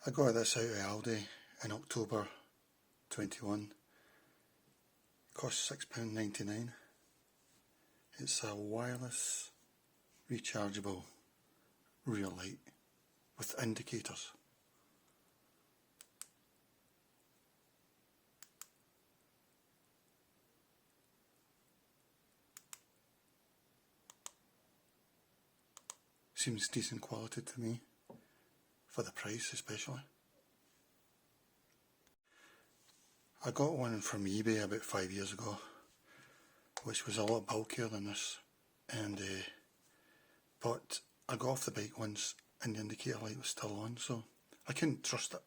I got this out of Aldi in October 21. It cost £6.99. It's a wireless rechargeable rear light with indicators. Seems decent quality to me, for the price especially. I got one from eBay about 5 years ago, which was a lot bulkier than this, but I got off the bike once and the indicator light was still on, so I couldn't trust it.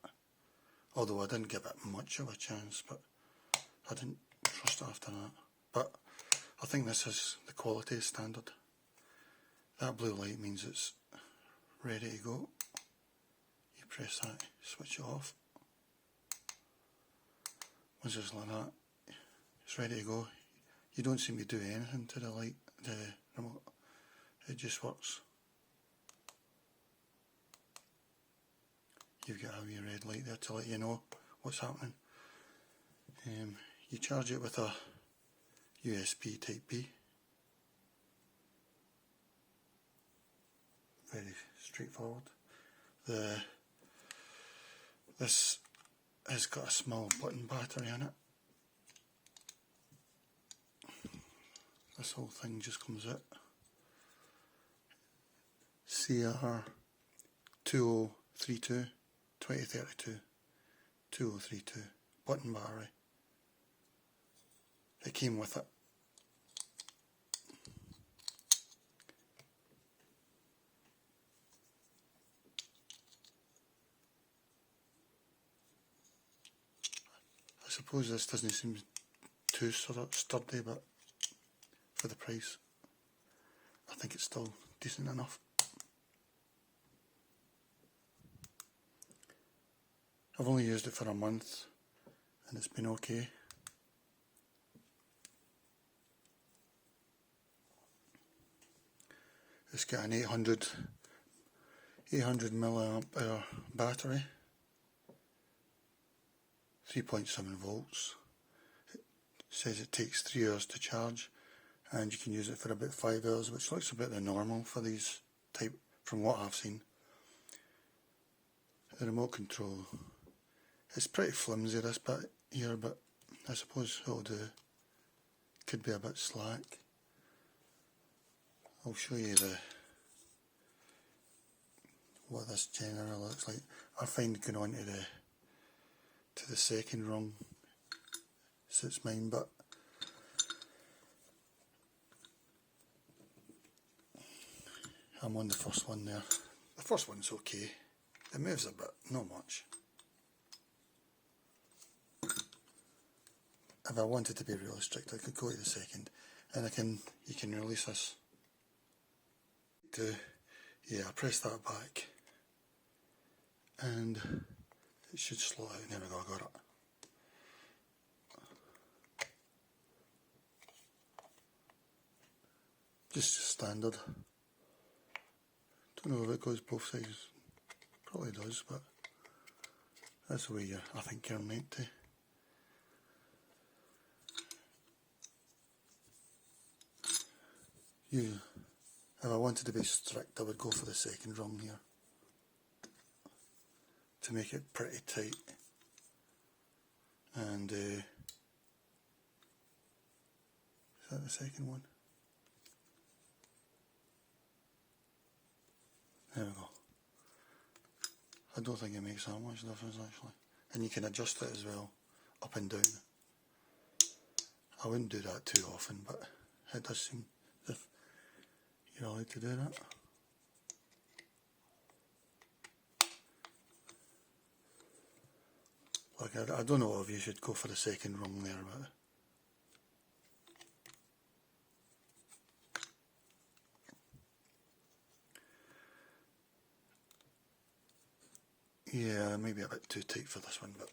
Although I didn't give it much of a chance, but I didn't trust it after that. But I think this is the quality standard. That blue light means it's ready to go. You press that, switch it off. Once it's like that, it's ready to go. You don't see me do anything to the light, the remote. It just works. You've got a wee red light there to let you know what's happening. You charge it with a USB type B. Very straightforward. This has got a small button battery in it. This whole thing just comes out. CR 2032 2032 2032 button battery. It came with it. I suppose this doesn't seem too sturdy, but for the price, I think it's still decent enough. I've only used it for a month and it's been okay. It's got an 800 milliamp hour battery, 3.7 volts. It says it takes 3 hours to charge, and you can use it for about 5 hours, which looks a bit the normal for these type, from what I've seen. The remote control, it's pretty flimsy this bit here, but I suppose it'll do. Could be a bit slack. I'll show you what this generally looks like. I find going on to the second rung suits mine, but I'm on the first one there. The first one's okay. It moves a bit, not much. If I wanted to be really strict, I could go to the second, and you can release this. Yeah, I press that back, and it should slow out. There we go, I got it. Just standard. Don't know if it goes both sides. Probably does, but that's the way I think you're meant to. If I wanted to be strict, I would go for the second rung here to make it pretty tight. And is that the second one? There we go. I don't think it makes that much difference actually. And you can adjust it as well, up and down. I wouldn't do that too often, but it does seem as if you're allowed to do that. Like, I don't know if you should go for the second rung there, but yeah, maybe a bit too tight for this one, but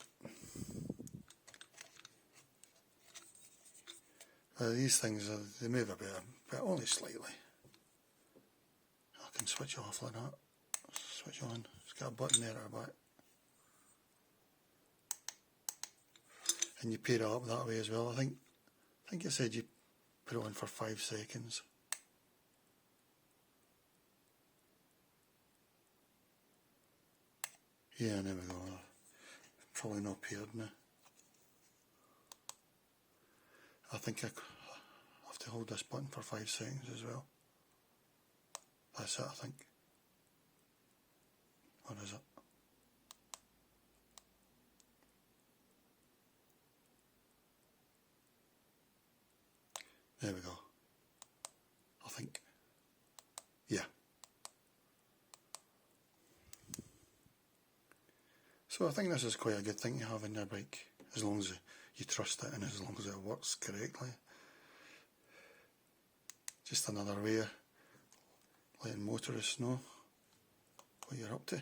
these things, they move a bit, but only slightly. I can switch off like that, switch on. It's got a button there at the back. and you pair it up that way as well. I think it said you put it on for 5 seconds. Yeah, there we go. Probably not paired now. I think I have to hold this button for 5 seconds as well. That's it, I think. Or is it? There we go. I think. Yeah. So I think this is quite a good thing to have in your bike, as long as you trust it and as long as it works correctly. Just another way of letting motorists know what you're up to.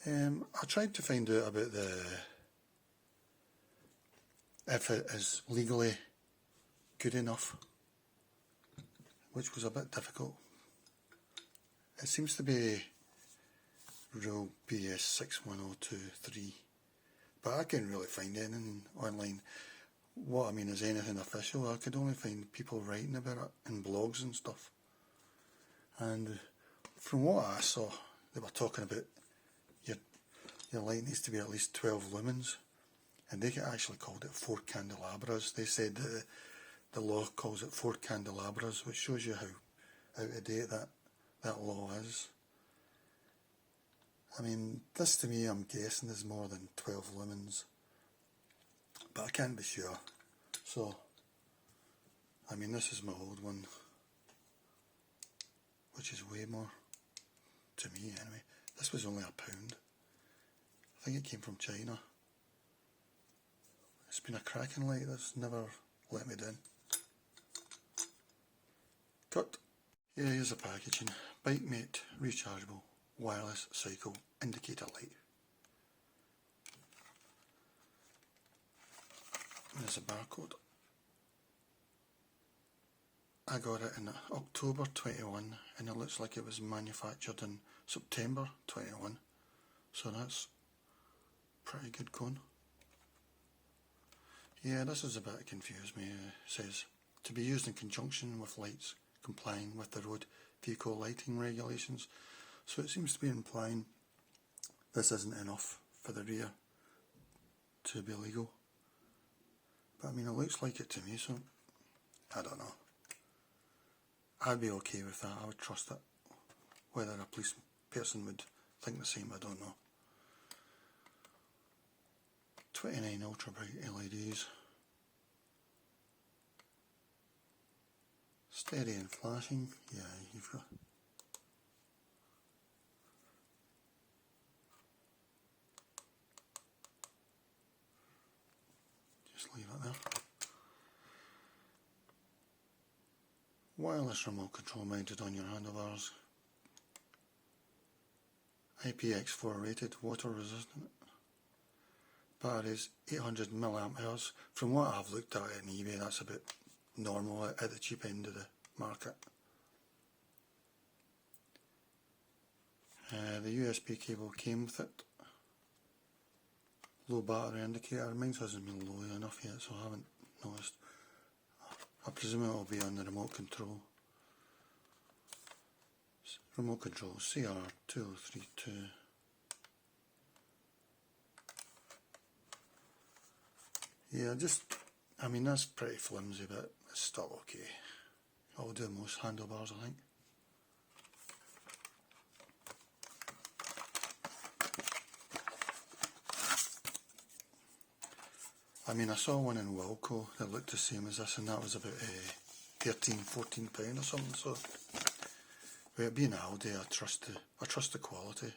I tried to find out about if it is legally good enough, which was a bit difficult. It seems to be Rule BS 61023, but I couldn't really find anything online. What I mean is anything official. I could only find people writing about it in blogs and stuff. And from what I saw, they were talking about your light needs to be at least 12 lumens, and they actually called it 4 candelabras. They said that the law calls it 4 candelabras, which shows you how out of date that law is. I mean, this to me, I'm guessing is more than 12 lumens, but I can't be sure. So, I mean, this is my old one, which is way more, to me anyway. This was only £1. I think it came from China. It's been a cracking light that's never let me down. Cut. Yeah, here's the packaging. Bikemate rechargeable wireless cycle indicator light. There's a barcode. I got it in October 21 and it looks like it was manufactured in September 21, so that's pretty good going. Yeah, this is a bit confused me. It says to be used in conjunction with lights complying with the road vehicle lighting regulations. So it seems to be implying this isn't enough for the rear to be legal. But I mean, it looks like it to me, so I don't know. I'd be okay with that. I would trust it. Whether a police person would think the same, I don't know. 29 ultra bright LEDs. Steady and flashing. Yeah, you've got. Just leave it there. Wireless remote control mounted on your handlebars. IPX4 rated, water resistant. Batteries 800 mAh. From what I've looked at on eBay, that's about normal at the cheap end of the market. The USB cable came with it. Low battery indicator. Mine hasn't been low enough yet, so I haven't noticed. I presume it will be on the remote control. Remote control CR2032. Yeah, I mean, that's pretty flimsy, but it's still okay. I'll do most handlebars, I think. I mean, I saw one in Wilco that looked the same as this, and that was about £13–14 or something. So, with it being Aldi, I trust the quality.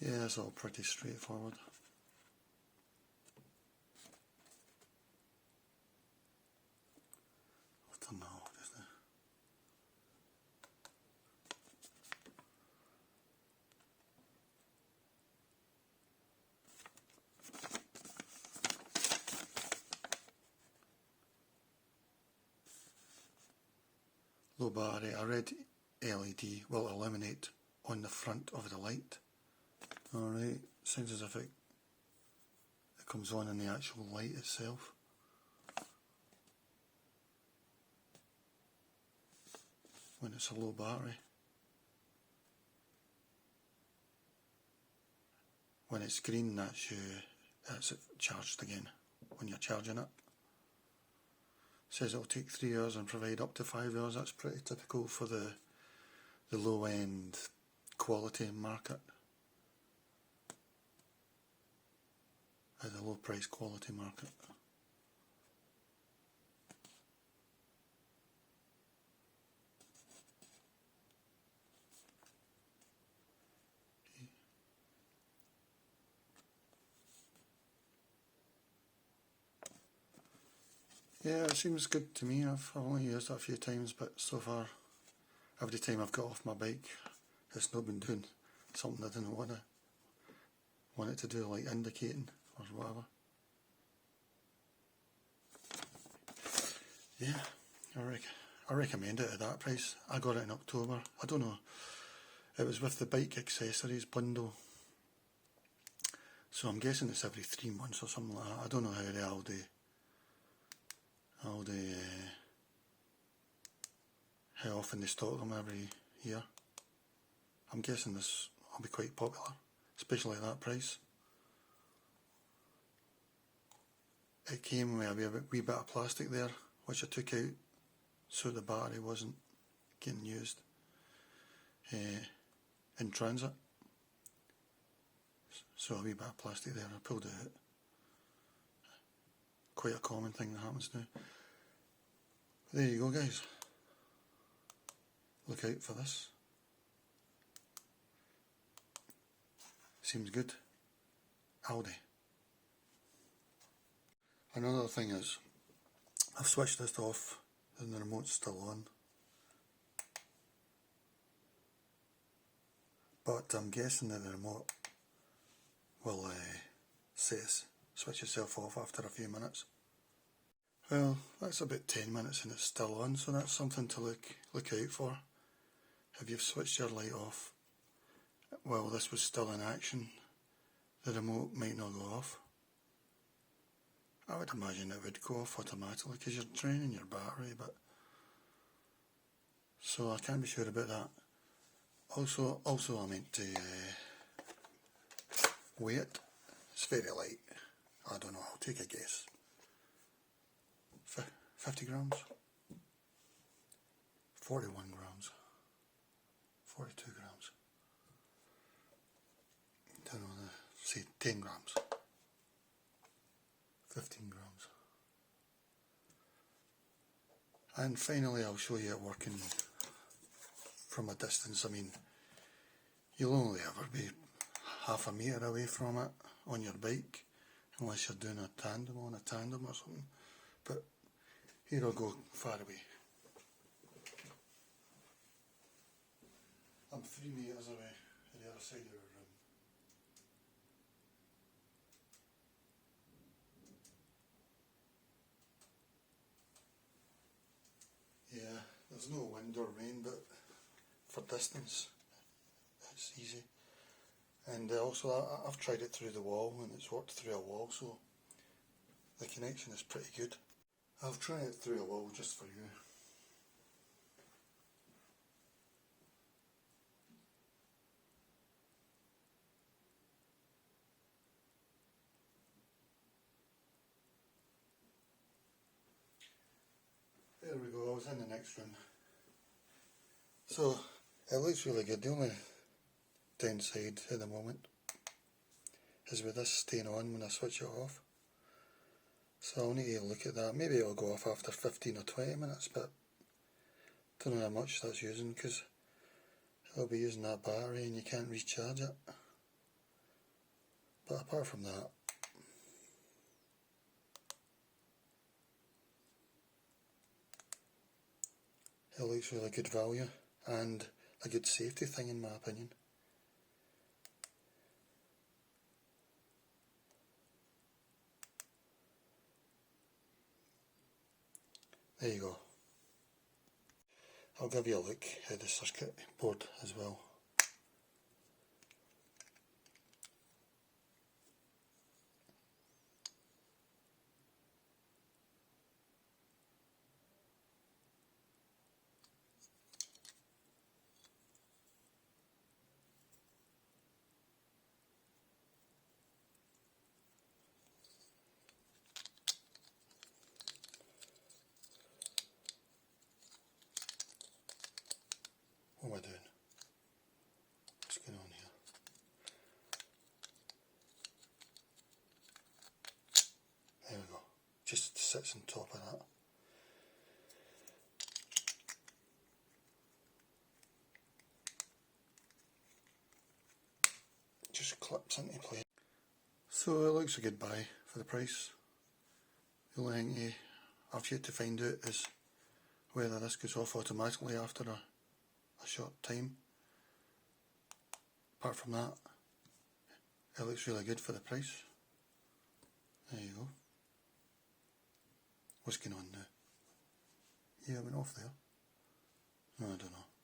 Yeah, it's all pretty straightforward. I don't know, just low battery, a red LED will illuminate on the front of the light. Alright, sounds as if it comes on in the actual light itself. When it's a low battery. When it's green, that's it charged again when you're charging it. Says it'll take 3 hours and provide up to 5 hours. That's pretty typical for the low end quality market. The low price quality market. Yeah, it seems good to me. I've only used it a few times, but so far, every time I've got off my bike, it's not been doing something I didn't want it to do, like indicating or whatever. Yeah, I recommend it at that price. I got it in October. I don't know. It was with the bike accessories bundle. So I'm guessing it's every 3 months or something like that. I don't know how the Aldi how often they stock them every year. I'm guessing this will be quite popular, especially at that price. It came with a wee bit of plastic there, which I took out so the battery wasn't getting used in transit. So a wee bit of plastic there, I pulled it out. Quite a common thing that happens now. There you go, guys. Look out for this. Seems good. Aldi. Another thing is, I've switched this off and the remote's still on. But I'm guessing that the remote will switch itself off after a few minutes. Well, that's about 10 minutes and it's still on, so that's something to look out for. If you've switched your light off while this was still in action, the remote might not go off. I would imagine it would go off automatically because you're draining your battery, but so I can't be sure about that. Also I meant to weigh it. It's very light. I don't know, I'll take a guess. 50 grams? 41 grams? 42 grams? Don't know, say 10 grams? 15 grams? And finally I'll show you it working from a distance. I mean, you'll only ever be half a metre away from it on your bike, unless you're doing a tandem or something. But here I'll go far away. I'm 3 metres away at the other side of the room. Yeah, there's no wind or rain, but for distance it's easy. And also I've tried it through the wall and it's worked through a wall, so the connection is pretty good. I'll try it through a wall just for you. There we go, I was in the next room. So it looks really good. The only downside at the moment is with this staying on when I switch it off. So I'll need to look at that. Maybe it'll go off after 15 or 20 minutes, but I don't know how much that's using because it'll be using that battery and you can't recharge it. But apart from that, it looks really good value and a good safety thing in my opinion. There you go. I'll give you a look at the circuit board as well. What am I doing? What's going on here? There we go. Just sits on top of that. Just clips into place. So it looks a good buy for the price. The only thing I've yet to find out is whether this goes off automatically after a short time. Apart from that, it looks really good for the price. There you go. What's going on now? Yeah, it went off there. No, I don't know.